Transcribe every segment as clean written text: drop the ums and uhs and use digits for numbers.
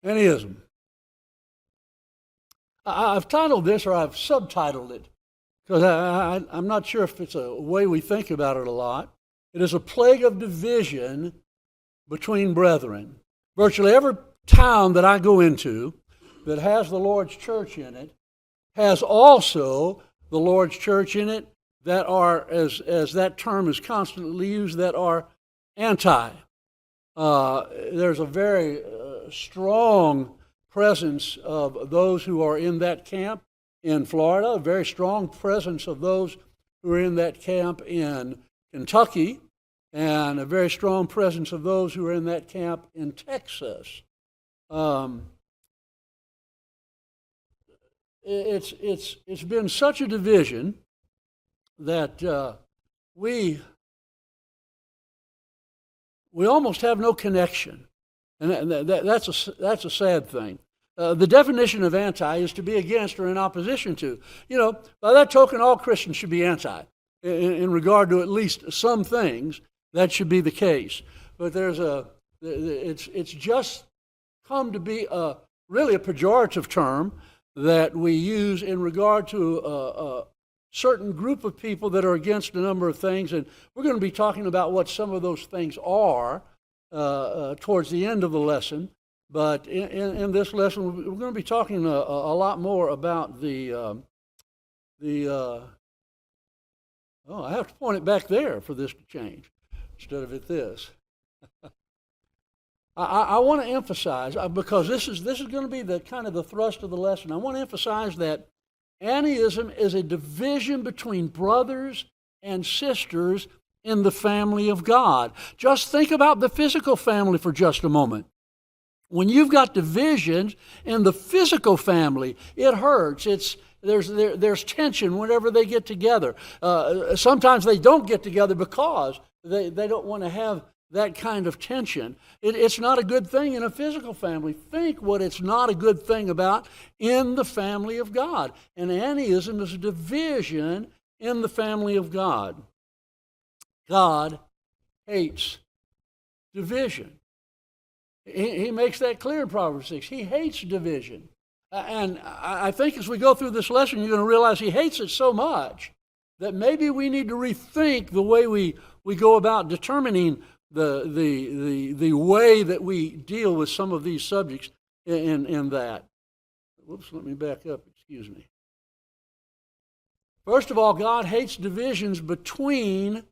Antiism. I've titled this, or I've subtitled it, because I'm not sure if it's a way we think about it a lot. It is a plague of division between brethren. Virtually every town that I go into that has the Lord's church in it has also the Lord's church in it that are, as that term is constantly used, that are anti. There's a very strong presence of those who are in that camp in Florida, a very strong presence of those who are in that camp in Kentucky, and a very strong presence of those who are in that camp in Texas. It's been such a division that we almost have no connection, and that's a sad thing. The definition of anti is to be against or in opposition to. By that token, all Christians should be anti in regard to at least some things. That should be the case. But it's just come to be really a pejorative term that we use in regard to a certain group of people that are against a number of things, and we're going to be talking about what some of those things are towards the end of the lesson. But in this lesson, we're going to be talking a lot more about I have to point it back there for this to change instead of at this. I want to emphasize, because this is going to be the kind of the thrust of the lesson. I want to emphasize that antiism is a division between brothers and sisters in the family of God. Just think about the physical family for just a moment. When you've got divisions in the physical family, it hurts. There's tension whenever they get together. Sometimes they don't get together because they don't want to have that kind of tension. It's not a good thing in a physical family. Think what it's not a good thing about in the family of God. And antiism is a division in the family of God. God hates division. He makes that clear in Proverbs 6. He hates division. And I think as we go through this lesson, you're going to realize he hates it so much that maybe we need to rethink the way we go about determining the way that we deal with some of these subjects in that. Whoops, let me back up, excuse me. First of all, God hates divisions between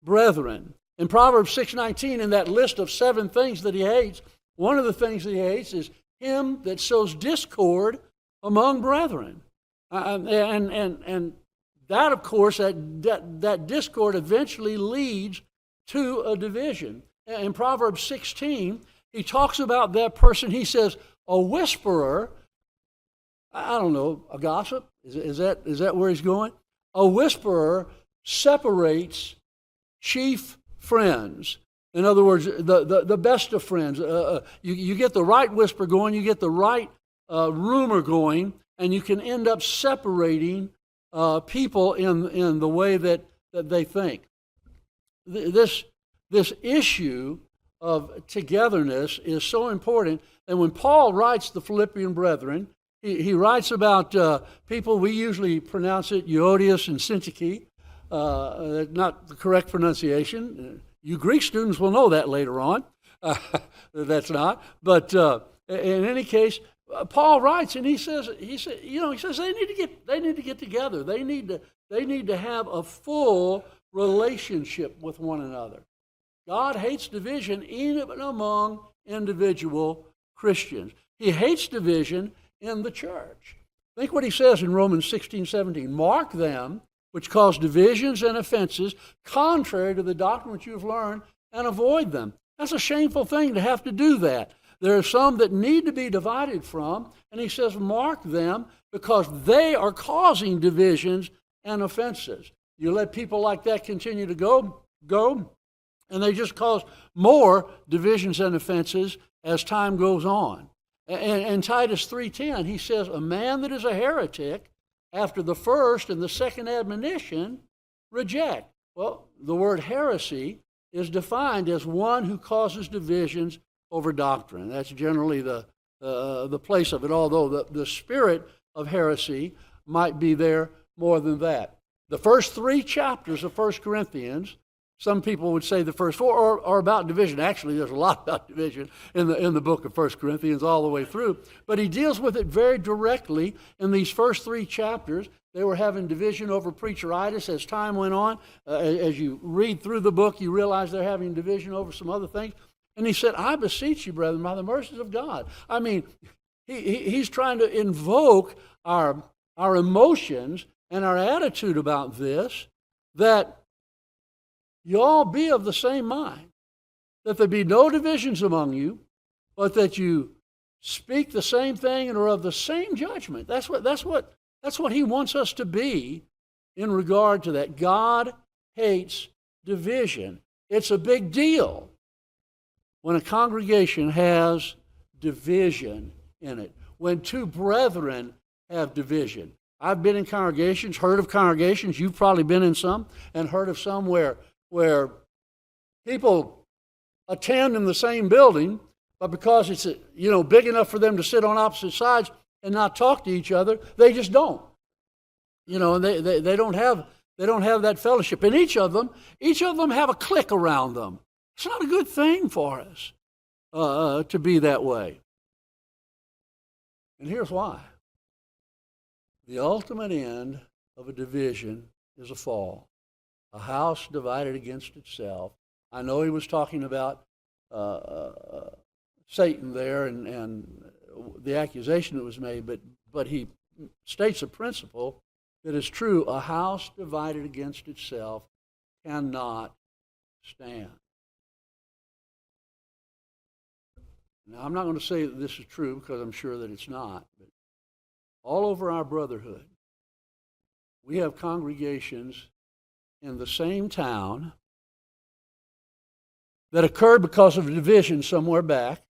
brethren. In Proverbs 6:19, in that list of 7 things that he hates, one of the things that he hates is him that sows discord among brethren. And that, of course, that discord eventually leads to a division. In Proverbs 16, he talks about that person. He says, a whisperer, I don't know, a gossip? Is that where he's going? A whisperer separates chief friends. In other words, the best of friends. You get the right whisper going, you get the right rumor going, and you can end up separating people in the way that they think. This issue of togetherness is so important. And when Paul writes the Philippian brethren, he writes about people, we usually pronounce it Euodias and Syntyche, not the correct pronunciation. You Greek students will know that later on. That's not. But in any case, Paul writes, and he says they need to get together. They need to have a full relationship with one another. God hates division even among individual Christians. He hates division in the church. Think what he says in Romans 16:17. Mark them which cause divisions and offenses contrary to the doctrine which you have learned, and avoid them. That's a shameful thing to have to do that. There are some that need to be divided from, and he says mark them because they are causing divisions and offenses. You let people like that continue to go, and they just cause more divisions and offenses as time goes on. And Titus 3:10, he says, a man that is a heretic, after the first and the second admonition, reject. Well, the word heresy is defined as one who causes divisions over doctrine. That's generally the the place of it, although the spirit of heresy might be there more than that. The first 3 chapters of 1 Corinthians, some people would say the first 4 are about division. Actually, there's a lot about division in the book of 1 Corinthians all the way through. But he deals with it very directly in these first 3 chapters. They were having division over preacheritis as time went on. As you read through the book, you realize they're having division over some other things. And he said, I beseech you, brethren, by the mercies of God. I mean, he's trying to invoke our emotions and our attitude about this, that you all be of the same mind, that there be no divisions among you, but that you speak the same thing and are of the same judgment. That's what he wants us to be in regard to that. God hates division. It's a big deal when a congregation has division in it, when 2 brethren have division. I've been in congregations, heard of congregations, you've probably been in some, and heard of some where people attend in the same building, but because it's big enough for them to sit on opposite sides and not talk to each other, they just don't. And they don't have that fellowship. And each of them have a clique around them. It's not a good thing for us to be that way. And here's why. The ultimate end of a division is a fall. A house divided against itself. I know he was talking about Satan there and the accusation that was made, but he states a principle that is true. A house divided against itself cannot stand. Now, I'm not going to say that this is true because I'm sure that it's not, but all over our brotherhood, we have congregations in the same town that occurred because of a division somewhere back,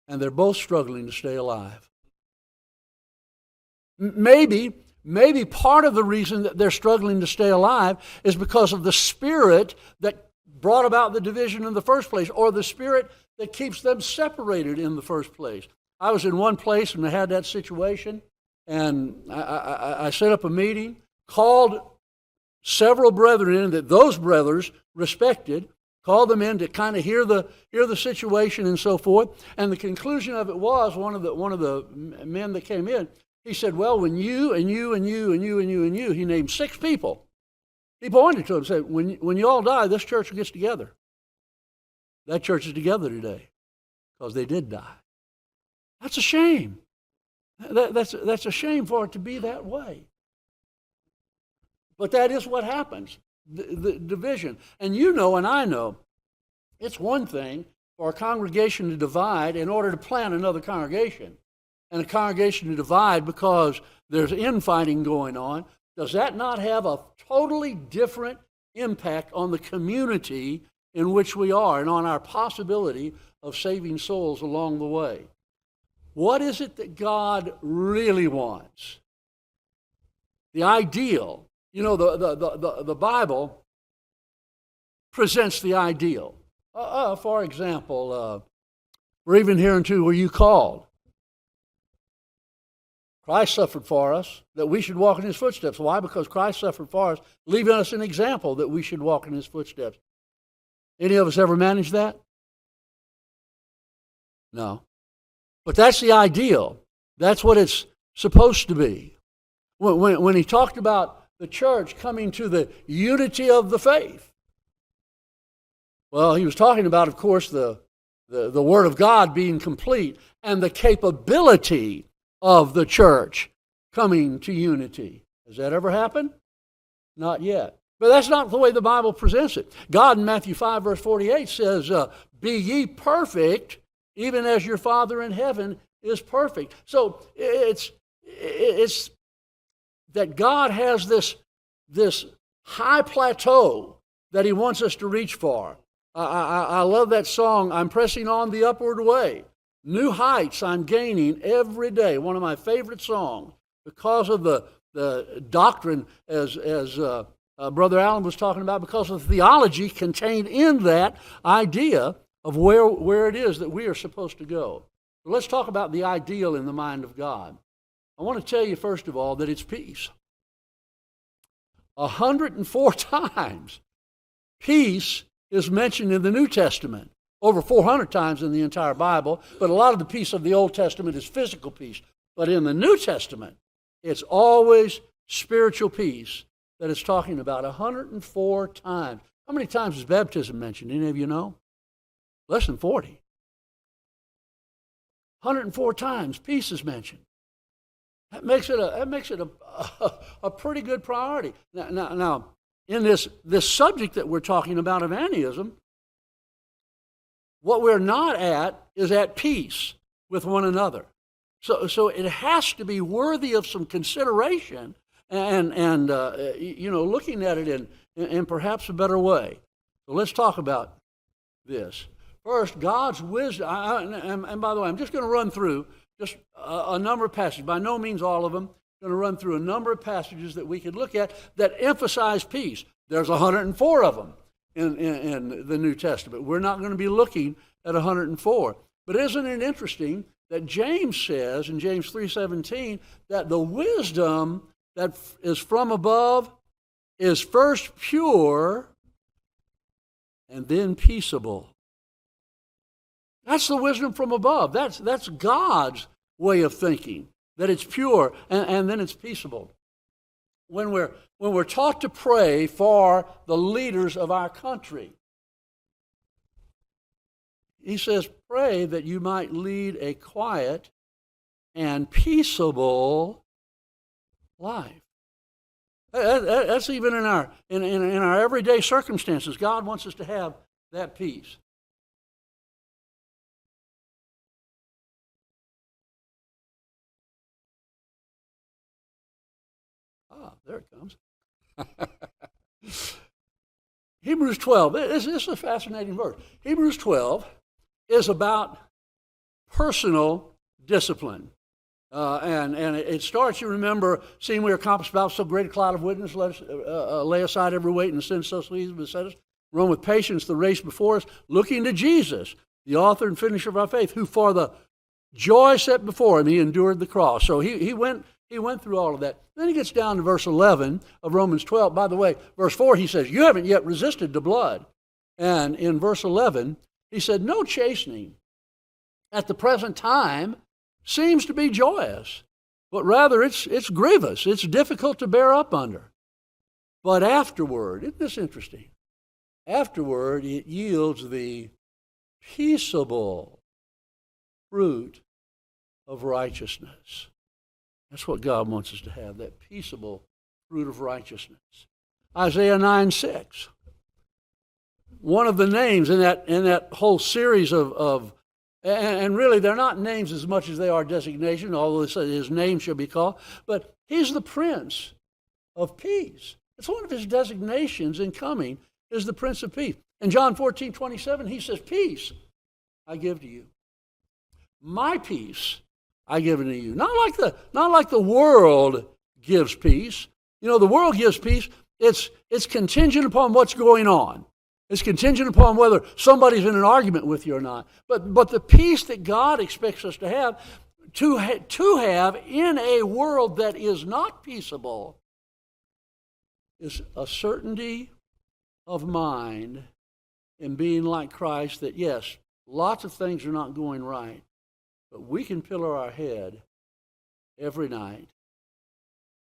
and they're both struggling to stay alive. Maybe part of the reason that they're struggling to stay alive is because of the spirit that brought about the division in the first place, or the spirit that keeps them separated in the first place. I was in one place and I had that situation, and I set up a meeting, called several brethren in that those brothers respected, called them in to kind of hear the situation and so forth. And the conclusion of it was, one of the men that came in, he said, well, when you and you and you and you and you and you, he named 6 people. He pointed to them and said, when you all die, this church gets together. That church is together today because they did die. That's a shame. That's a shame for it to be that way. But that is what happens, the division. And you know and I know, it's one thing for a congregation to divide in order to plant another congregation, and a congregation to divide because there's infighting going on. Does that not have a totally different impact on the community in which we are and on our possibility of saving souls along the way? What is it that God really wants? The ideal. The Bible presents the ideal. For example, we're even hereunto were you called. Christ suffered for us, that we should walk in his footsteps. Why? Because Christ suffered for us, leaving us an example that we should walk in his footsteps. Any of us ever managed that? No. But that's the ideal. That's what it's supposed to be. When he talked about the church coming to the unity of the faith, well, he was talking about, of course, the Word of God being complete and the capability of the church coming to unity. Has that ever happened? Not yet. But that's not the way the Bible presents it. God in Matthew 5, verse 48 says, be ye perfect, even as your Father in heaven is perfect. So it's that God has this high plateau that he wants us to reach for. I love that song, I'm pressing on the upward way. New heights I'm gaining every day. One of my favorite songs because of the doctrine, as Brother Allen was talking about, because of the theology contained in that idea of where it is that we are supposed to go. So let's talk about the ideal in the mind of God. I want to tell you, first of all, that it's peace. 104 times peace is mentioned in the New Testament. Over 400 times in the entire Bible, but a lot of the peace of the Old Testament is physical peace. But in the New Testament, it's always spiritual peace that it's talking about 104 times. How many times is baptism mentioned? Any of you know? Less than 40. 104 times peace is mentioned. That makes it a pretty good priority. Now in this subject that we're talking about of atheism, what we're not at is at peace with one another. So it has to be worthy of some consideration and looking at it in perhaps a better way. So let's talk about this. First, God's wisdom. And by the way, I'm just going to run through just a number of passages. By no means all of them. I'm going to run through a number of passages that we could look at that emphasize peace. There's 104 of them in the New Testament. We're not going to be looking at 104. But isn't it interesting that James says in James 3:17 that the wisdom that is from above is first pure and then peaceable. That's the wisdom from above. That's God's way of thinking, that it's pure and then it's peaceable. When we're taught to pray for the leaders of our country, he says, pray that you might lead a quiet and peaceable life. That's even in our everyday circumstances. God wants us to have that peace. There it comes. Hebrews 12. This is a fascinating verse. Hebrews 12 is about personal discipline. And it starts, you remember, seeing we are accomplished about so great a cloud of witnesses, let us lay aside every weight and the sin so easily beset us, run with patience the race before us, looking to Jesus, the author and finisher of our faith, who for the joy set before him, he endured the cross. So he went through all of that. Then he gets down to verse 11 of Romans 12. By the way, verse 4, he says, you haven't yet resisted the blood. And in verse 11, he said, no chastening at the present time seems to be joyous, but rather it's grievous. It's difficult to bear up under. But afterward, isn't this interesting? Afterward, it yields the peaceable fruit of righteousness. That's what God wants us to have, that peaceable fruit of righteousness. Isaiah 9:6. One of the names in that whole series of and really they're not names as much as they are designation, although it says his name shall be called, but he's the Prince of Peace. It's one of his designations in coming is the Prince of Peace. In John 14:27, he says, peace I give to you. My peace I give unto you. Not like the world gives peace. You know, the world gives peace. It's contingent upon what's going on. It's contingent upon whether somebody's in an argument with you or not. But the peace that God expects us to have in a world that is not peaceable is a certainty of mind in being like Christ that, yes, lots of things are not going right, but we can pillow our head every night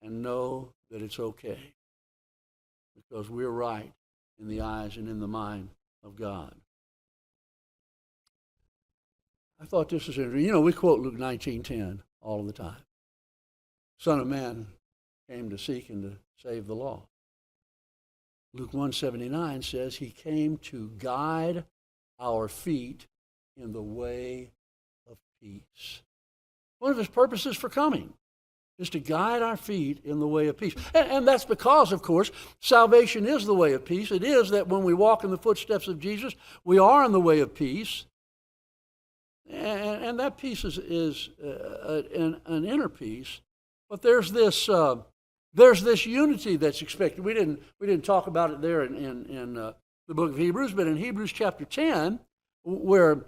and know that it's okay because we're right in the eyes and in the mind of God. I thought this was interesting. You know, we quote Luke 19:10 all the time. Son of Man came to seek and to save the lost. Luke 1:79 says he came to guide our feet in the way of peace. One of his purposes for coming is to guide our feet in the way of peace. And that's because, of course, salvation is the way of peace. It is that when we walk in the footsteps of Jesus, we are in the way of peace. And that peace is an inner peace. But there's this unity that's expected. We didn't talk about it there in the book of Hebrews, but in Hebrews chapter 10, where,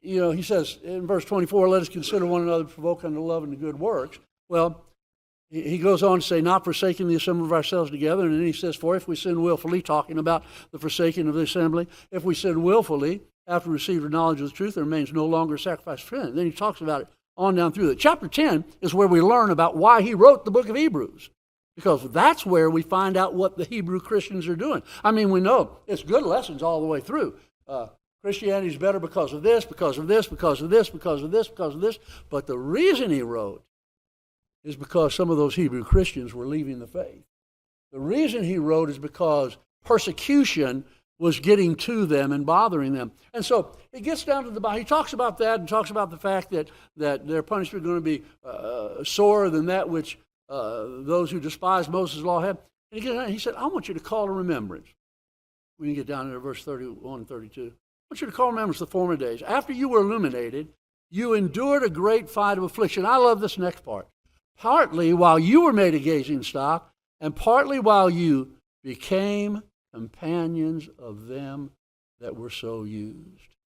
he says in verse 24, let us consider one another, provoke unto love and to good works. Well, he goes on to say, not forsaking the assembly of ourselves together. And then he says, for if we sin willfully, talking about the forsaking of the assembly, if we sin willfully, after receiving knowledge of the truth, there remains no longer a sacrifice for sin. Then he talks about it on down through that. Chapter 10 is where we learn about why he wrote the book of Hebrews, because that's where we find out what the Hebrew Christians are doing. I mean, we know it's good lessons all the way through. Christianity is better because of this, because of this, because of this, because of this, because of this. But the reason he wrote is because some of those Hebrew Christians were leaving the faith. The reason he wrote is because persecution was getting to them and bothering them. And so it gets down to he talks about that and talks about the fact that their punishment is going to be sorer than that which those who despise Moses' law have. And he said, I want you to call to remembrance. When you get down to verse 31 and 32, I want you to call to remembrance the former days. After you were illuminated, you endured a great fight of affliction. I love this next part. Partly while you were made a gazing stock, and partly while you became companions of them that were so used.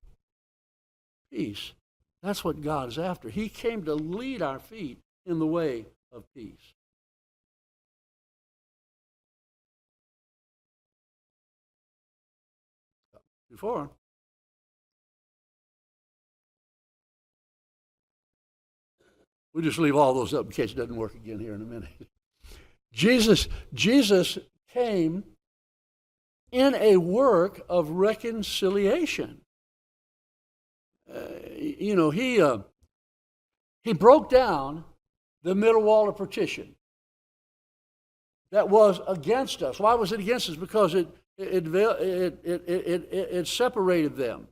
Peace. That's what God is after. He came to lead our feet in the way of peace. Before, we'll just leave all those up in case it doesn't work again here in a minute. Jesus came in a work of reconciliation. He broke down the middle wall of partition that was against us. Why was it against us? Because it separated them.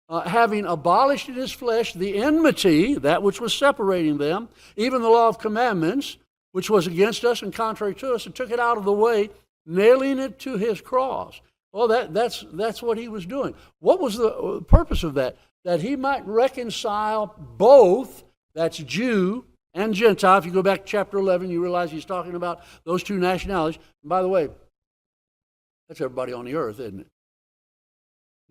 Having abolished in his flesh the enmity, that which was separating them, even the law of commandments, which was against us and contrary to us, and took it out of the way, nailing it to his cross. Well, that's what he was doing. What was the purpose of that? That he might reconcile both, that's Jew and Gentile. If you go back to chapter 11, you realize he's talking about those two nationalities. And by the way, that's everybody on the earth, isn't it?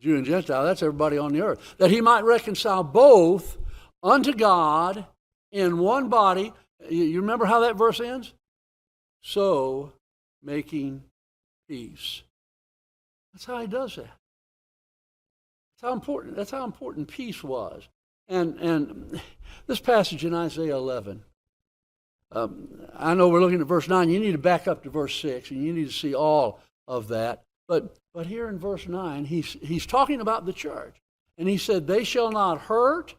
Jew and Gentile, that's everybody on the earth. That he might reconcile both unto God in one body. You remember how that verse ends? So, making peace. That's how he does that. That's how important peace was. And this passage in Isaiah 11, I know we're looking at verse 9. You need to back up to verse 6, and you need to see all of that. But here in verse 9, he's talking about the church. And he said, they shall not hurt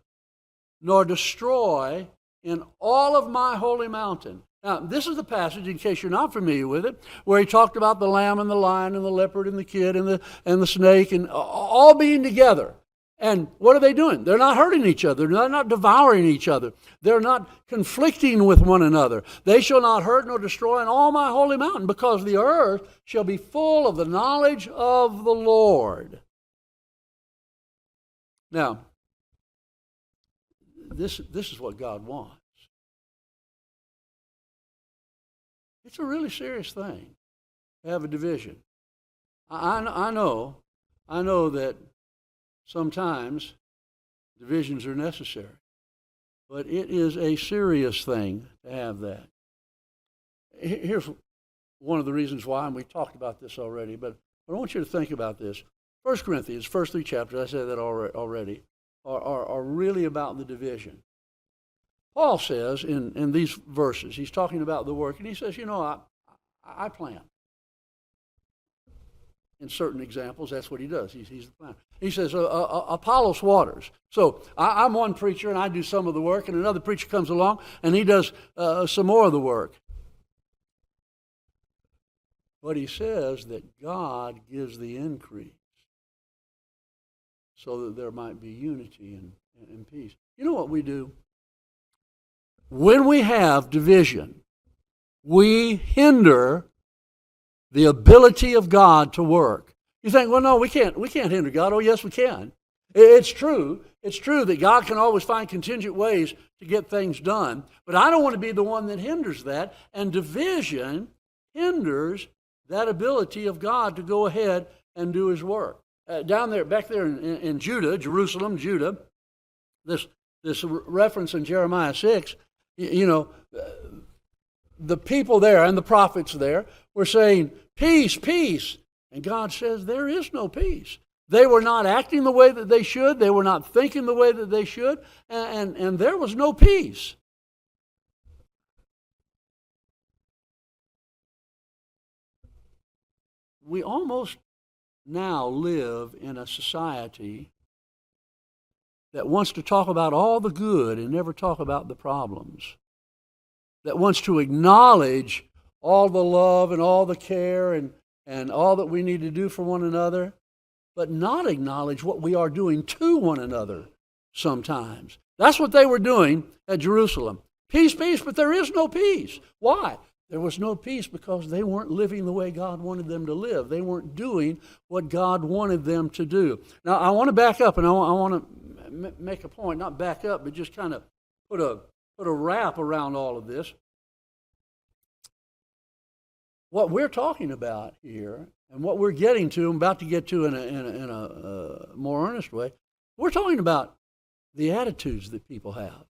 nor destroy in all of my holy mountain. Now, this is the passage, in case you're not familiar with it, where he talked about the lamb and the lion and the leopard and the kid and the snake and all being together. And what are they doing? They're not hurting each other. They're not devouring each other. They're not conflicting with one another. They shall not hurt nor destroy in all my holy mountain, because the earth shall be full of the knowledge of the Lord. Now, this is what God wants. It's a really serious thing to have a division. I know that sometimes divisions are necessary, but it is a serious thing to have that. Here's one of the reasons why, and we talked about this already, but I want you to think about this. 1 Corinthians, first 3 chapters, I said that already, are really about the division. Paul says in these verses, he's talking about the work, and he says, I plant. In certain examples, that's what he does. He's the planter. He says, Apollos waters. So I'm one preacher, and I do some of the work, and another preacher comes along, and he does some more of the work. But he says that God gives the increase so that there might be unity and peace. You know what we do? When we have division, we hinder the ability of God to work. You think, well, no, we can't hinder God. Oh, yes, we can. It's true. It's true that God can always find contingent ways to get things done. But I don't want to be the one that hinders that. And division hinders that ability of God to go ahead and do his work. down there, back there in Judah, Jerusalem, Judah, this reference in Jeremiah 6, the people there and the prophets there were saying, peace, peace. And God says there is no peace. They were not acting the way that they should. They were not thinking the way that they should. And there was no peace. We almost now live in a society that wants to talk about all the good and never talk about the problems, that wants to acknowledge all the love and all the care and all that we need to do for one another, but not acknowledge what we are doing to one another sometimes. That's what they were doing at Jerusalem. Peace, peace, but there is no peace. Why? There was no peace because they weren't living the way God wanted them to live. They weren't doing what God wanted them to do. Now, I want to back up, and I want to make a point, not back up, but just kind of put a wrap around all of this. What we're talking about here, and what we're getting to, I'm about to get to in a more earnest way, we're talking about the attitudes that people have.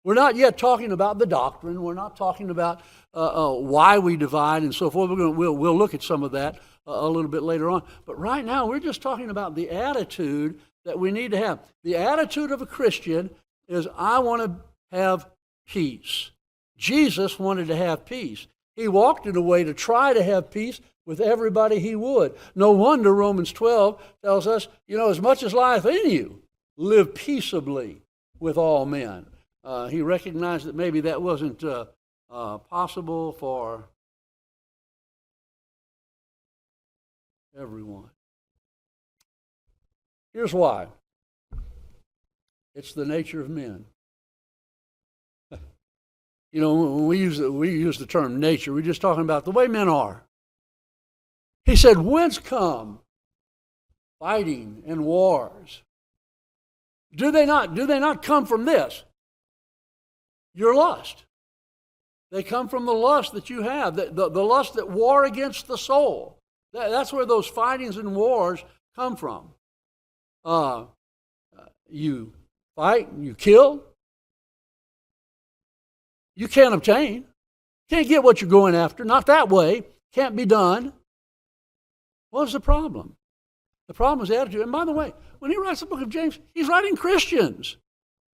We're not yet talking about the doctrine. We're not talking about why we divide and so forth. We'll look at some of that a little bit later on. But right now, we're just talking about the attitude that we need to have. The attitude of a Christian is, I want to have peace. Jesus wanted to have peace. He walked in a way to try to have peace with everybody he would. No wonder Romans 12 tells us, as much as lieth in you, live peaceably with all men. He recognized that maybe that wasn't possible for everyone. Here's why. It's the nature of men. When we use the term nature, we're just talking about the way men are. He said, whence come fighting and wars? Do they not come from this? Your lust. They come from the lust that you have, the lust that war against the soul. That's where those fightings and wars come from. You fight, you kill. You can't obtain. Can't get what you're going after. Not that way. Can't be done. What's the problem? The problem is attitude. And by the way, when he writes the book of James, he's writing Christians.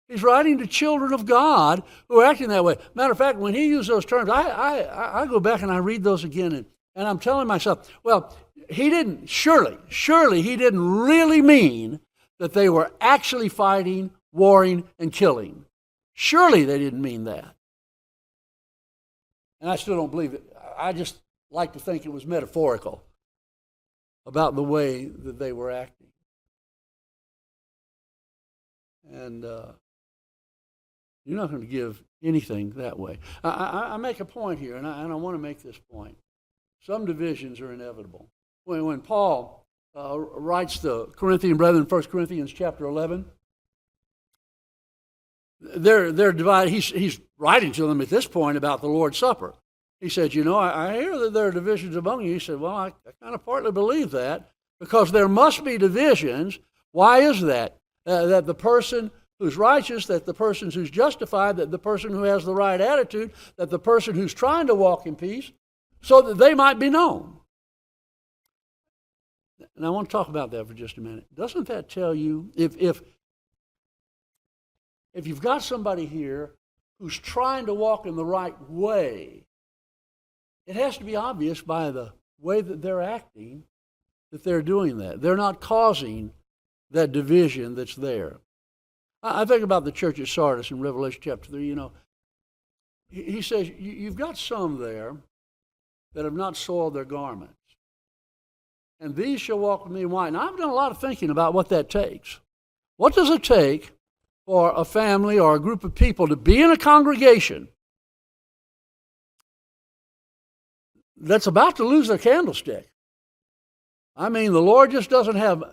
He's writing to children of God who are acting that way. Matter of fact, when he used those terms, I go back and I read those again, and I'm telling myself, well, he didn't, surely he didn't really mean that they were actually fighting, warring, and killing. Surely they didn't mean that. And I still don't believe it. I just like to think it was metaphorical about the way that they were acting. And you're not going to give anything that way. I make a point here, and I want to make this point. Some divisions are inevitable. When Paul writes the Corinthian brethren, 1 Corinthians chapter 11, they're divided. He's writing to them at this point about the Lord's Supper. He said, I hear that there are divisions among you. He said, well, I kind of partly believe that because there must be divisions. Why is that? That the person who's righteous, that the person who's justified, that the person who has the right attitude, that the person who's trying to walk in peace, so that they might be known. And I want to talk about that for just a minute. Doesn't that tell you, if you've got somebody here who's trying to walk in the right way, it has to be obvious by the way that they're acting that they're doing that. They're not causing that division that's there. I think about the church at Sardis in Revelation chapter 3. He says, you've got some there that have not soiled their garments. And these shall walk with me in white. And I've done a lot of thinking about what that takes. What does it take for a family or a group of people to be in a congregation that's about to lose their candlestick? I mean, the Lord just doesn't have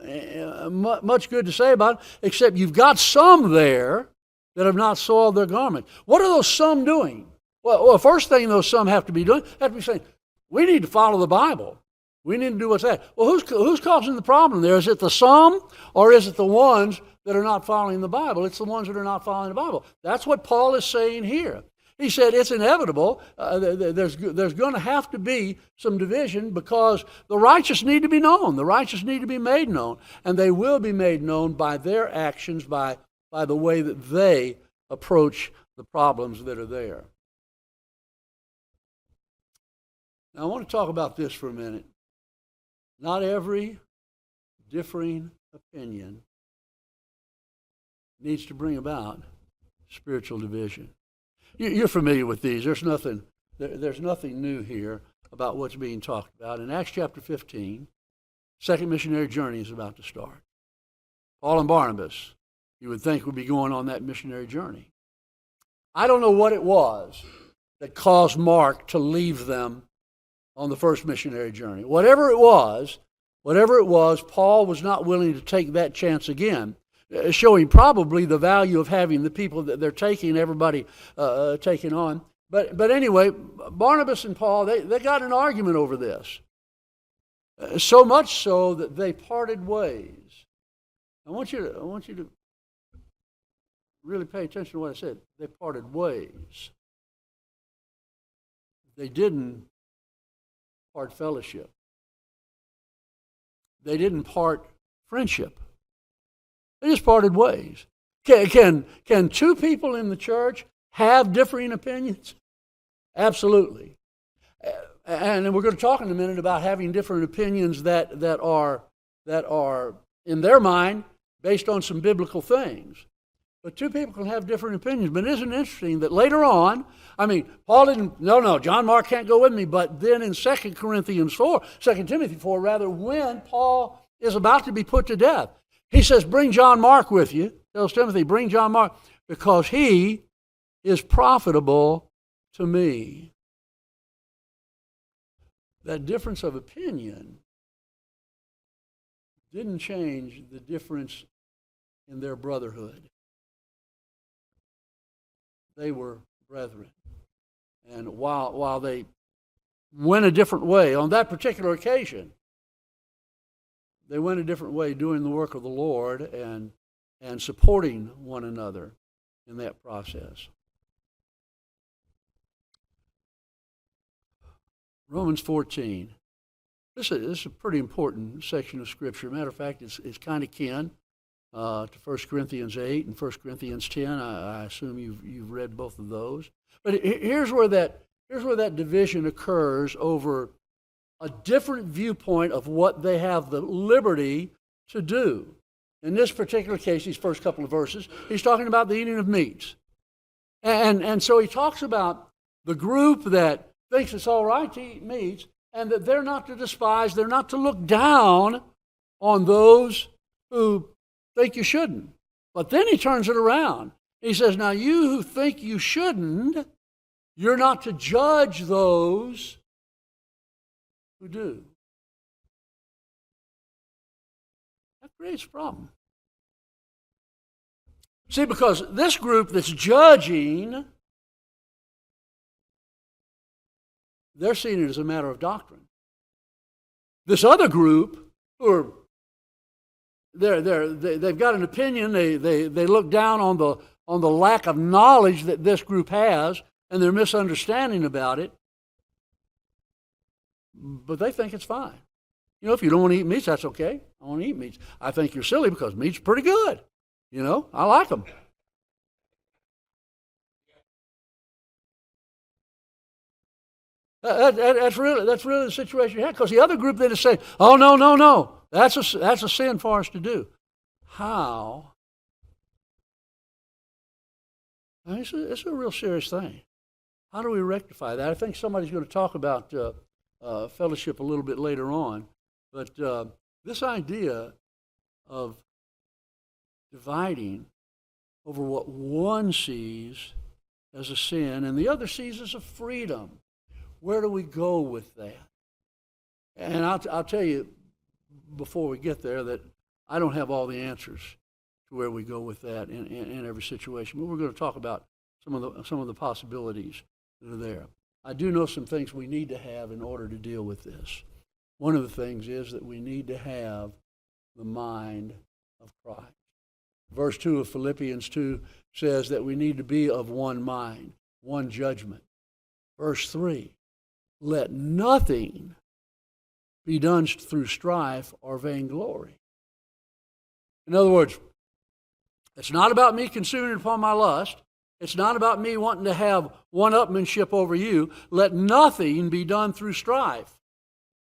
much good to say about it, except you've got some there that have not soiled their garment. What are those some doing? Well, first thing those some have to be doing, have to be saying, we need to follow the Bible. We need to do what's that. Well, who's causing the problem there? Is it the some, or is it the ones that are not following the Bible? It's the ones that are not following the Bible. That's what Paul is saying here. He said it's inevitable. There's going to have to be some division because the righteous need to be known. The righteous need to be made known. And they will be made known by their actions, by the way that they approach the problems that are there. Now, I want to talk about this for a minute. Not every differing opinion needs to bring about spiritual division. You're familiar with these. There's nothing new here about what's being talked about. In Acts chapter 15, second missionary journey is about to start. Paul and Barnabas, you would think, would be going on that missionary journey. I don't know what it was that caused Mark to leave them on the first missionary journey. Whatever it was, Paul was not willing to take that chance again, showing probably the value of having the people that they're taking, everybody taking on. But anyway, Barnabas and Paul, they got an argument over this. So much so that they parted ways. I want you to really pay attention to what I said. They parted ways. They didn't part fellowship. They didn't part friendship. They just parted ways. Can two people in the church have differing opinions? Absolutely. And we're going to talk in a minute about having different opinions that are in their mind based on some biblical things. But two people can have different opinions. But isn't it interesting that later on, Paul didn't, no, John Mark can't go with me. But then in 2 Timothy 4, rather, when Paul is about to be put to death, he says, bring John Mark with you. Tells Timothy, bring John Mark, because he is profitable to me. That difference of opinion didn't change the difference in their brotherhood. They were brethren. And while they went a different way on that particular occasion, they went a different way doing the work of the Lord and supporting one another in that process. Romans 14. This is a pretty important section of Scripture. Matter of fact, it's kind of kin to 1 Corinthians 8 and 1 Corinthians 10. I assume you've read both of those. But here's where that division occurs over a different viewpoint of what they have the liberty to do. In this particular case, these first couple of verses, he's talking about the eating of meats. And so he talks about the group that thinks it's all right to eat meats and that they're not to despise, they're not to look down on those who think you shouldn't. But then he turns it around. He says, now you who think you shouldn't, you're not to judge those who do. That creates a problem. See, because this group that's judging, they're seeing it as a matter of doctrine. This other group, who are they've got an opinion. They look down on the lack of knowledge that this group has, and their misunderstanding about it. But they think it's fine. If you don't want to eat meats, that's okay. I want to eat meats. I think you're silly because meat's pretty good. I like them. That's really the situation you have. Because the other group then is saying, "Oh no, that's a sin for us to do." How? It's a real serious thing. How do we rectify that? I think somebody's going to talk about fellowship a little bit later on. But this idea of dividing over what one sees as a sin and the other sees as a freedom. Where do we go with that? And I'll tell you before we get there that I don't have all the answers to where we go with that in every situation. But we're going to talk about some of the possibilities that are there. I do know some things we need to have in order to deal with this. One of the things is that we need to have the mind of Christ. Verse 2 of Philippians 2 says that we need to be of one mind, one judgment. Verse 3, let nothing be done through strife or vainglory. In other words, it's not about me consuming upon my lust. It's not about me wanting to have one-upmanship over you. Let nothing be done through strife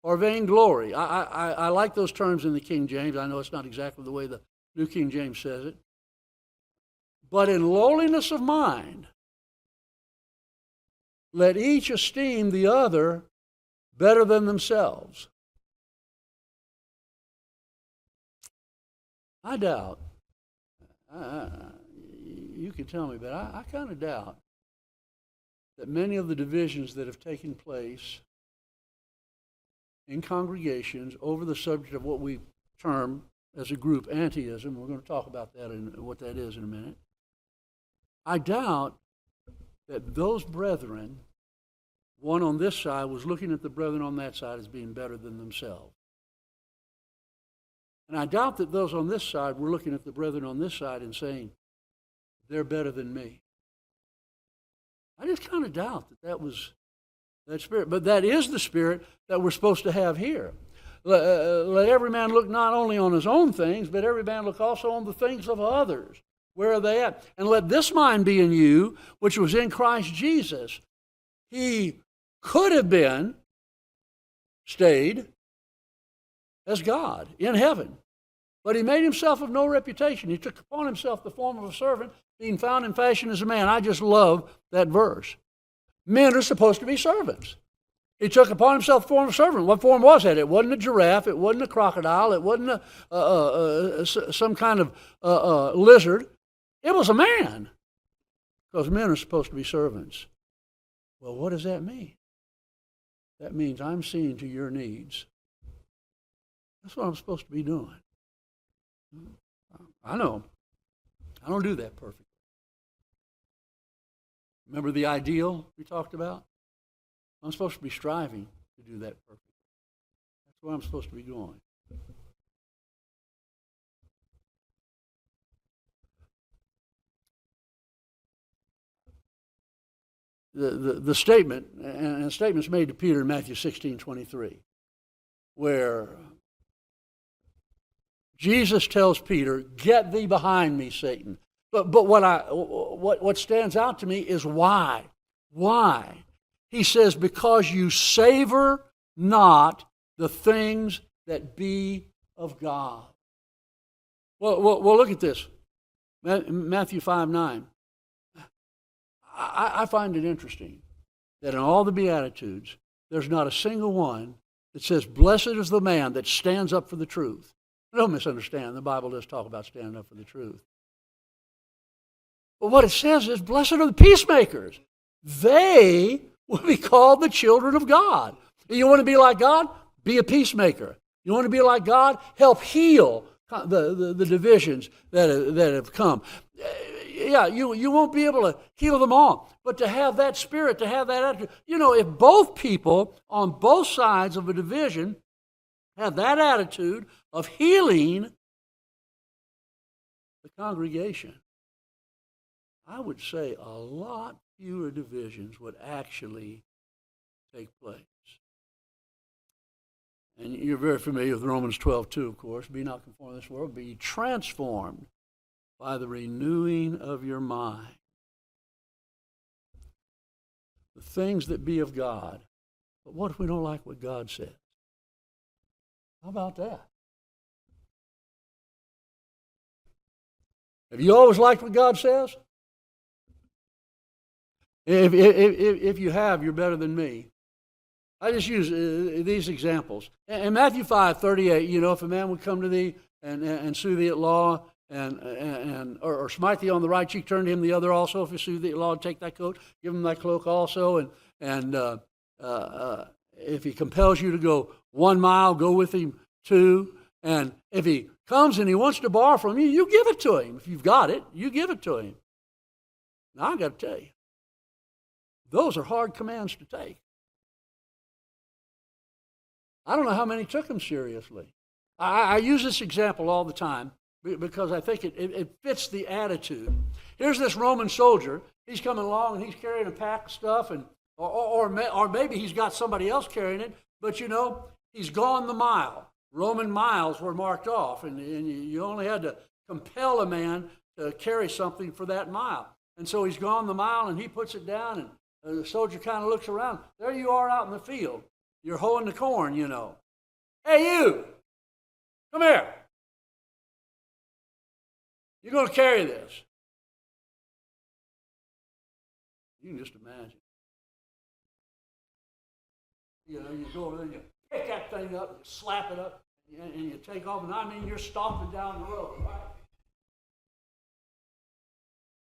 or vainglory. I like those terms in the King James. I know it's not exactly the way the New King James says it. But in lowliness of mind, let each esteem the other better than themselves. I doubt, you can tell me, but I kind of doubt that many of the divisions that have taken place in congregations over the subject of what we term as a group antiism, we're going to talk about that and what that is in a minute. I doubt that those brethren, one on this side was looking at the brethren on that side as being better than themselves. And I doubt that those on this side were looking at the brethren on this side and saying, they're better than me. I just kind of doubt that was that spirit. But that is the spirit that we're supposed to have here. Let every man look not only on his own things, but every man look also on the things of others. Where are they at? And let this mind be in you, which was in Christ Jesus. He could have been stayed as God in heaven. But he made himself of no reputation. He took upon himself the form of a servant, being found in fashion as a man. I just love that verse. Men are supposed to be servants. He took upon himself the form of a servant. What form was that? It wasn't a giraffe. It wasn't a crocodile. It wasn't some kind of lizard. It was a man. Because men are supposed to be servants. Well, what does that mean? That means I'm seeing to your needs. That's what I'm supposed to be doing. I know. I don't do that perfectly. Remember the ideal we talked about? I'm supposed to be striving to do that perfectly. That's where I'm supposed to be going. The statement, and the statement's made to Peter in Matthew 16:23, where Jesus tells Peter, "Get thee behind me, Satan." But what stands out to me is why. Why? He says, because you savor not the things that be of God. Well, look at this. Matthew 5:9. I find it interesting that in all the Beatitudes, there's not a single one that says, blessed is the man that stands up for the truth. Don't misunderstand. The Bible does talk about standing up for the truth. But what it says is, blessed are the peacemakers. They will be called the children of God. You want to be like God? Be a peacemaker. You want to be like God? Help heal the divisions that have come. Yeah, you won't be able to heal them all. But to have that spirit, to have that attitude. You know, if both people on both sides of a division have that attitude of healing the congregation, I would say a lot fewer divisions would actually take place. And you're very familiar with Romans 12:2, of course. Be not conformed to this world, be transformed by the renewing of your mind. The things that be of God. But what if we don't like what God says? How about that? Have you always liked what God says? If you have, you're better than me. I just use these examples. In Matthew 5:38, you know, if a man would come to thee and sue thee at law, or smite thee on the right cheek, turn to him the other also. If he sue thee at law, take thy coat, give him thy cloak also. And if he compels you to go 1 mile, go with him 2. And if he comes and he wants to borrow from you, you give it to him. If you've got it, you give it to him. Now, I got to tell you, those are hard commands to take. I don't know how many took him seriously. I use this example all the time because I think it fits the attitude. Here's this Roman soldier. He's coming along and he's carrying a pack of stuff, and or maybe he's got somebody else carrying it, but he's gone the mile. Roman miles were marked off, and you only had to compel a man to carry something for that mile. And so he's gone the mile, and he puts it down, and the soldier kind of looks around. There you are out in the field. You're hoeing the corn, Hey, you! Come here. You're going to carry this. You can just imagine. You go over there and you pick that thing up, you slap it up, and you take off. And you're stomping down the road, right?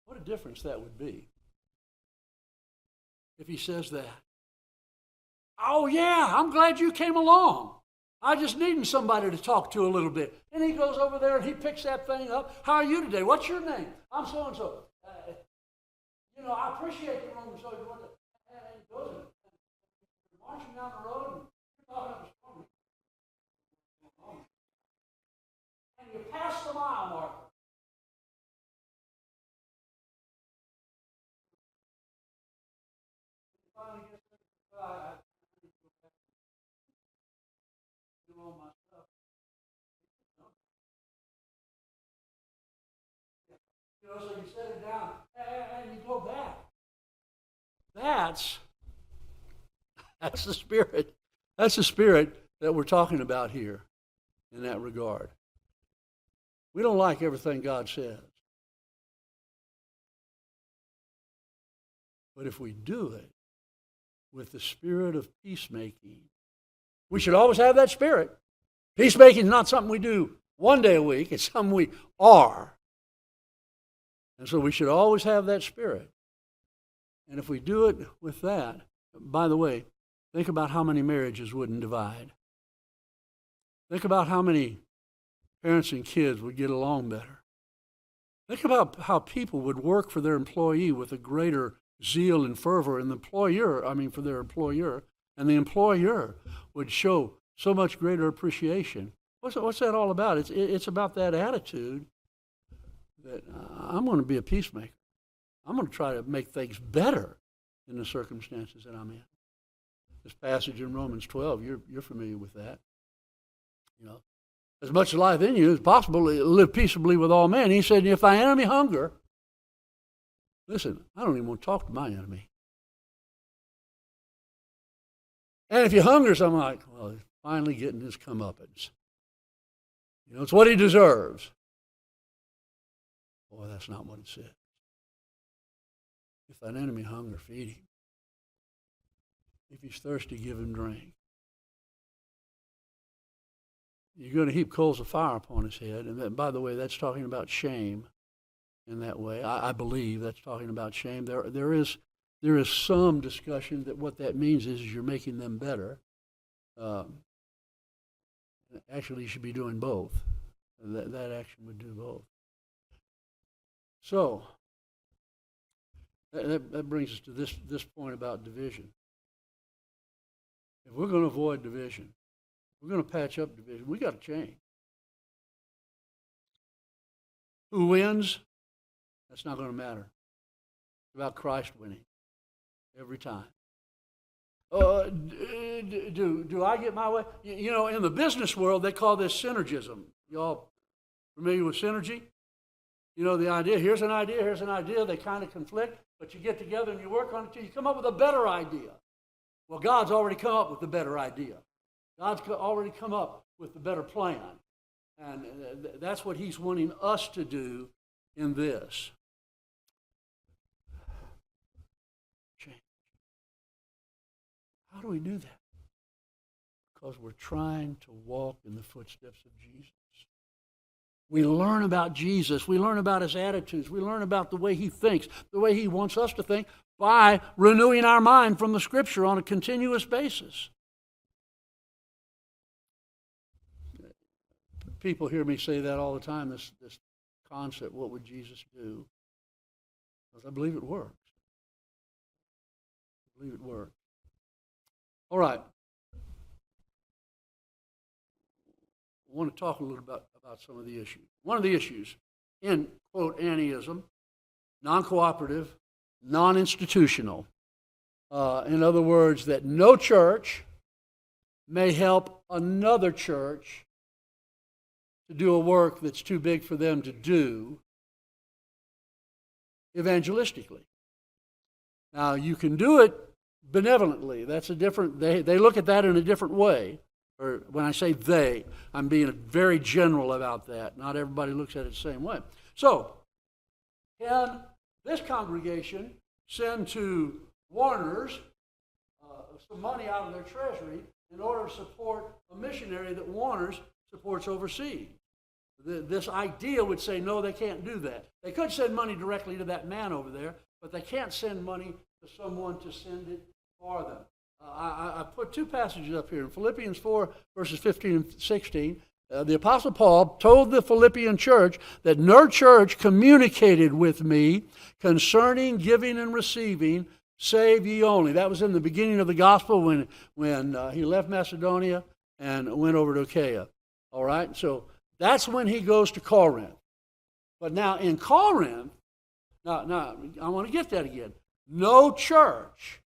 What a difference that would be if he says that. Oh, yeah, I'm glad you came along. I just needed somebody to talk to a little bit. And he goes over there and he picks that thing up. How are you today? What's your name? I'm so-and-so. I appreciate the Roman soldier. And he goes and marching down the road and you're talking up a storm. And you pass the mile marker. Finally gets to the side. All my stuff. So you set it down and you go back. That's the spirit. That's the spirit that we're talking about here in that regard. We don't like everything God says. But if we do it with the spirit of peacemaking, we should always have that spirit. Peacemaking is not something we do one day a week. It's something we are. And so we should always have that spirit. And if we do it with that, by the way, think about how many marriages wouldn't divide. Think about how many parents and kids would get along better. Think about how people would work for their employee with a greater zeal and fervor, and for their employer, and the employer would show so much greater appreciation. What's that all about? It's about that attitude that I'm going to be a peacemaker. I'm going to try to make things better in the circumstances that I'm in. This passage in Romans 12, you're familiar with that. As much life in you as possible, live peaceably with all men. He said, if thy enemy hunger, listen, I don't even want to talk to my enemy. And if he hungers, I'm like, well, he's finally getting his comeuppance. It's what he deserves. Boy, that's not what it says. If thine enemy hunger, feed him. If he's thirsty, give him drink. You're going to heap coals of fire upon his head. And by the way, that's talking about shame in that way. I believe that's talking about shame. There is some discussion that what that means is you're making them better. Actually, you should be doing both. That action would do both. So, that brings us to this point about division. If we're going to avoid division, we're going to patch up division, we got to change. Who wins? That's not going to matter. It's about Christ winning every time. Do I get my way? In the business world, they call this synergism. Y'all familiar with synergy? The idea, here's an idea, they kind of conflict, but you get together and you work on it till you come up with a better idea. Well, God's already come up with the better idea. God's already come up with the better plan. And that's what he's wanting us to do in this. Change. How do we do that? Because we're trying to walk in the footsteps of Jesus. We learn about Jesus. We learn about his attitudes. We learn about the way he thinks, the way he wants us to think by renewing our mind from the Scripture on a continuous basis. People hear me say that all the time, this concept, what would Jesus do? Because I believe it works. I believe it works. All right. I want to talk a little bit about some of the issues. One of the issues in, quote, Annieism, non-cooperative, non-institutional. In other words, that no church may help another church to do a work that's too big for them to do evangelistically. Now, you can do it benevolently. That's a different, they look at that in a different way. Or when I say they, I'm being very general about that. Not everybody looks at it the same way. So, can this congregation send to Warner's some money out of their treasury in order to support a missionary that Warner's supports overseas? This idea would say, no, they can't do that. They could send money directly to that man over there, but they can't send money to someone to send it for them. I put two passages up here. In Philippians 4, verses 15 and 16, the Apostle Paul told the Philippian church that no church communicated with me concerning giving and receiving, save ye only. That was in the beginning of the gospel when he left Macedonia and went over to Achaia. All right? So that's when he goes to Corinth. But now in Corinth, now I want to get that again. No church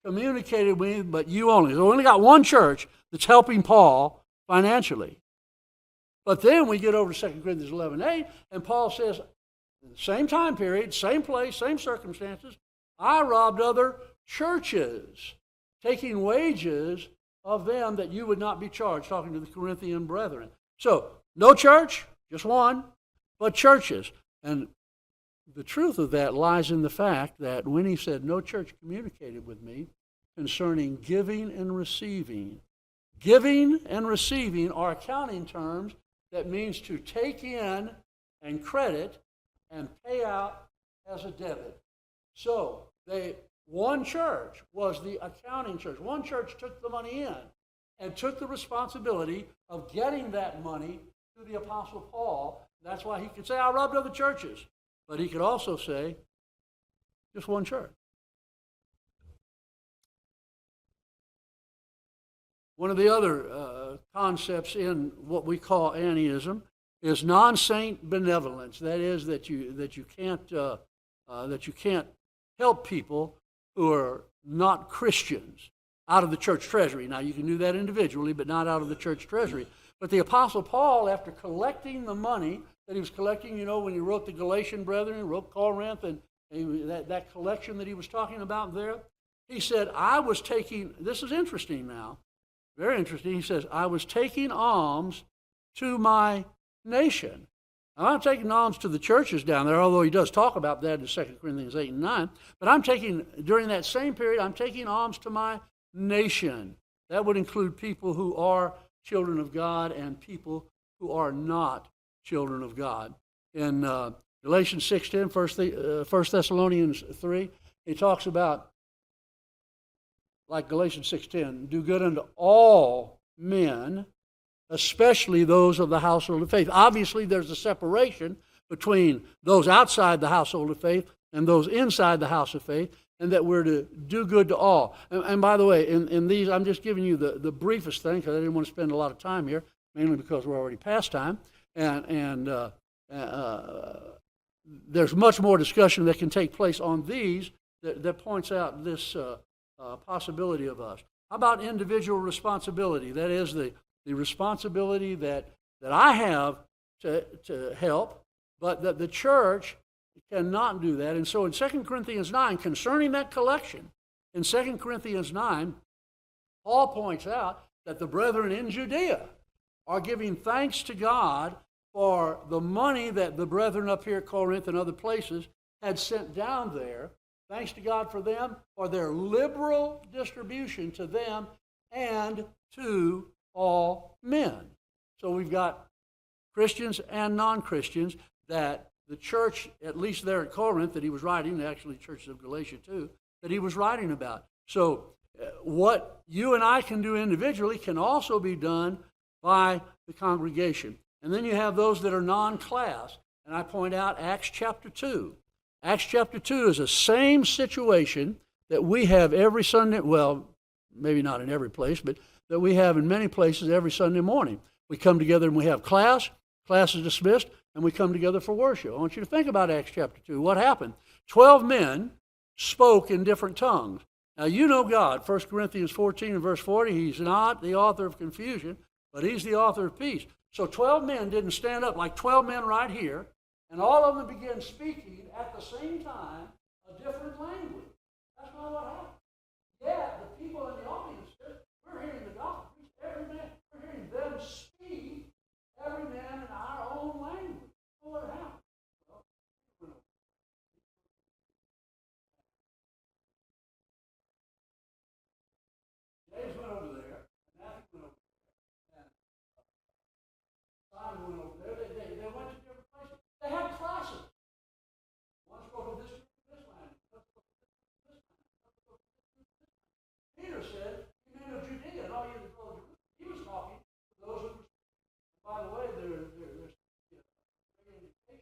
communicated with me, but you only. So we only got one church that's helping Paul financially. But then we get over to 2 Corinthians 11:8, and Paul says, same time period, same place, same circumstances, I robbed other churches, taking wages of them that you would not be charged, talking to the Corinthian brethren. So, no church, just one, but churches. And the truth of that lies in the fact that when he said, no church communicated with me concerning giving and receiving are accounting terms that means to take in and credit and pay out as a debit. So, one church was the accounting church. One church took the money in and took the responsibility of getting that money to the Apostle Paul. That's why he could say, I robbed other churches. But he could also say, just one church. One of the other concepts in what we call Annieism is non-saint benevolence. That is that you can't help people who are not Christians out of the church treasury. Now, you can do that individually, but not out of the church treasury. But the Apostle Paul, after collecting the money that he was collecting, when he wrote the Galatian brethren, he wrote Corinth, and that collection that he was talking about there, he said, this is interesting now, very interesting, he says, I was taking alms to my nation. I'm not taking alms to the churches down there, although he does talk about that in 2 Corinthians 8 and 9, but during that same period, I'm taking alms to my nation. That would include people who are children of God and people who are not children of God. In Galatians 6:10, 1 Thessalonians 3, he talks about, like Galatians 6:10, do good unto all men, especially those of the household of faith. Obviously, there's a separation between those outside the household of faith and those inside the house of faith, and that we're to do good to all. And by the way, in these, I'm just giving you the briefest thing, because I didn't want to spend a lot of time here, mainly because we're already past time. And there's much more discussion that can take place on these that points out this possibility of us. How about individual responsibility? That is the responsibility that I have to help, but that the church cannot do that. And so in 2 Corinthians 9, concerning that collection, in 2 Corinthians 9, Paul points out that the brethren in Judea are giving thanks to God for the money that the brethren up here at Corinth and other places had sent down there. Thanks to God for them, for their liberal distribution to them and to all men. So we've got Christians and non-Christians that the church, at least there at Corinth, that he was writing, actually churches of Galatia too, that he was writing about. So what you and I can do individually can also be done by the congregation. And then you have those that are non-class. And I point out Acts chapter 2. Acts chapter 2 is the same situation that we have every Sunday, well, maybe not in every place, but that we have in many places every Sunday morning. We come together and we have class. Class is dismissed, and we come together for worship. I want you to think about Acts chapter 2. What happened? 12 men spoke in different tongues. Now, you know God. 1 Corinthians 14 and verse 40, he's not the author of confusion, but he's the author of peace. So 12 men didn't stand up like 12 men right here, and all of them began speaking at the same time a different language. That's not what happened. Yeah, the people in the audience said, we're hearing the gospel. Every man, we're hearing them speak, every man in our own language. So what happened? Well, James went over there, and Matthew went over there, and Simon went over there. They went to different places. They had classes. One spoke of this language, another spoke of this language, another spoke of this language. Peter said, "You men of Judea, and all you that dwell in Jerusalem." He was talking to those who were. By the way, there's indication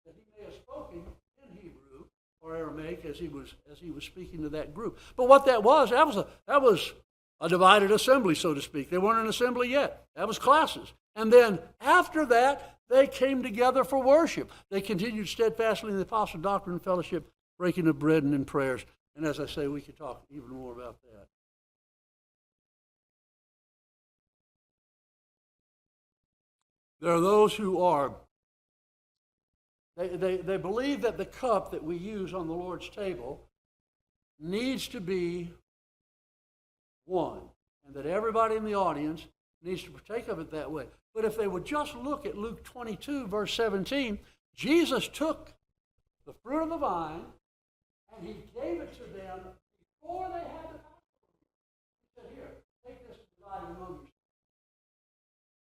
that he may have spoken in Hebrew or Aramaic as he was speaking to that group. But what that was a divided assembly, so to speak. They weren't an assembly yet. That was classes. And then after that, they came together for worship. They continued steadfastly in the apostle doctrine and fellowship, breaking of bread and in prayers. And as I say, we could talk even more about that. There are those who are, they believe that the cup that we use on the Lord's table needs to be one, and that everybody in the audience needs to partake of it that way. But if they would just look at Luke 22, verse 17, Jesus took the fruit of the vine and he gave it to them before they had the Passover. He said, "Here, take this and divide it among you."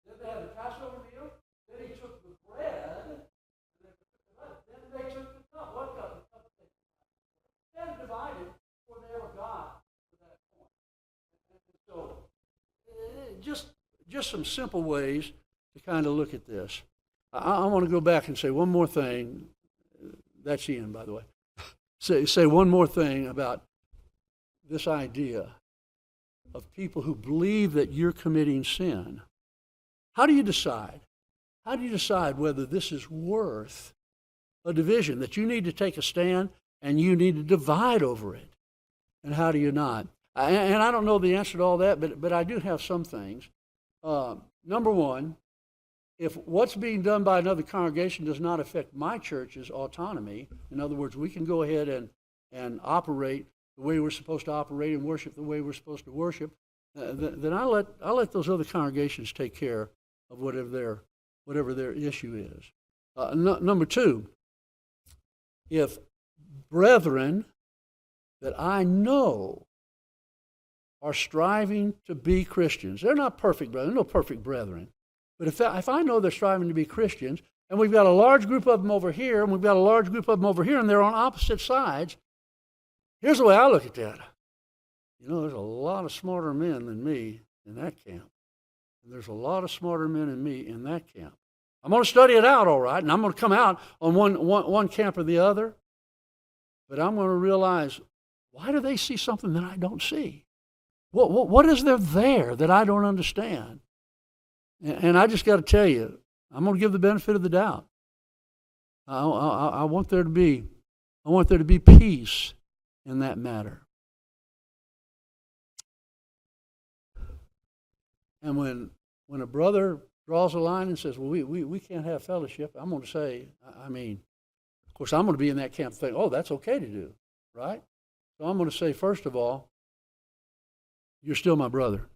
Then they had the Passover meal. Then he took the bread, and then they took the cup. What cup? The cup they then divided before they ever got to that point. And so, just some simple ways to kind of look at this. I want to go back and say one more thing. That's Ian, by the way. Say one more thing about this idea of people who believe that you're committing sin. How do you decide? How do you decide whether this is worth a division, that you need to take a stand and you need to divide over it? And how do you not? And I don't know the answer to all that, but I do have some things. Number one, if what's being done by another congregation does not affect my church's autonomy, in other words, we can go ahead and operate the way we're supposed to operate and worship the way we're supposed to worship, then I let those other congregations take care of whatever their issue is. Number two, if brethren that I know are striving to be Christians, they're not perfect brethren, no perfect brethren, but if I know they're striving to be Christians, and we've got a large group of them over here, and we've got a large group of them over here, and they're on opposite sides, here's the way I look at that. You know, there's a lot of smarter men than me in that camp. And there's a lot of smarter men than me in that camp. I'm going to study it out, all right, and I'm going to come out on one camp or the other, but I'm going to realize, why do they see something that I don't see? What is there that I don't understand? And I just got to tell you, I'm going to give the benefit of the doubt. I want there to be peace in that matter. And when a brother draws a line and says, "Well, we can't have fellowship," I'm going to say, of course, I'm going to be in that camp thinking, "Oh, that's okay to do," right? So I'm going to say, first of all, you're still my brother.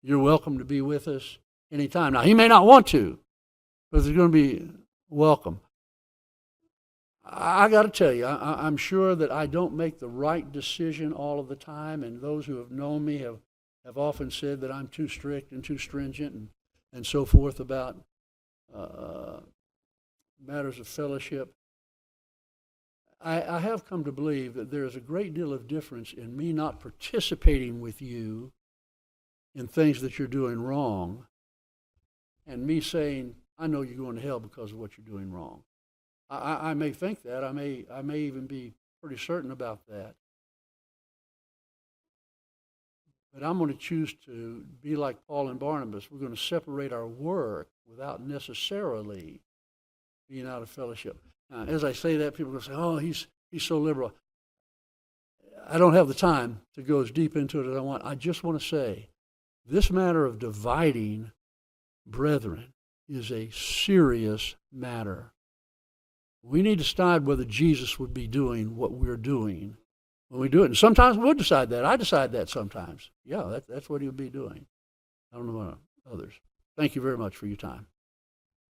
You're welcome to be with us anytime. Now, he may not want to, but there's going to be welcome. I got to tell you, I'm sure that I don't make the right decision all of the time, and those who have known me have often said that I'm too strict and too stringent and so forth about matters of fellowship. I have come to believe that there is a great deal of difference in me not participating with you in things that you're doing wrong and me saying, "I know you're going to hell because of what you're doing wrong." I may think that. I may even be pretty certain about that. But I'm going to choose to be like Paul and Barnabas. We're going to separate our work without necessarily being out of fellowship. Now, as I say that, people are going to say, oh, he's so liberal. I don't have the time to go as deep into it as I want. I just want to say this matter of dividing brethren is a serious matter. We need to decide whether Jesus would be doing what we're doing when we do it. And sometimes we'll decide that. I decide that sometimes. Yeah, that's what he would be doing. I don't know about others. Thank you very much for your time.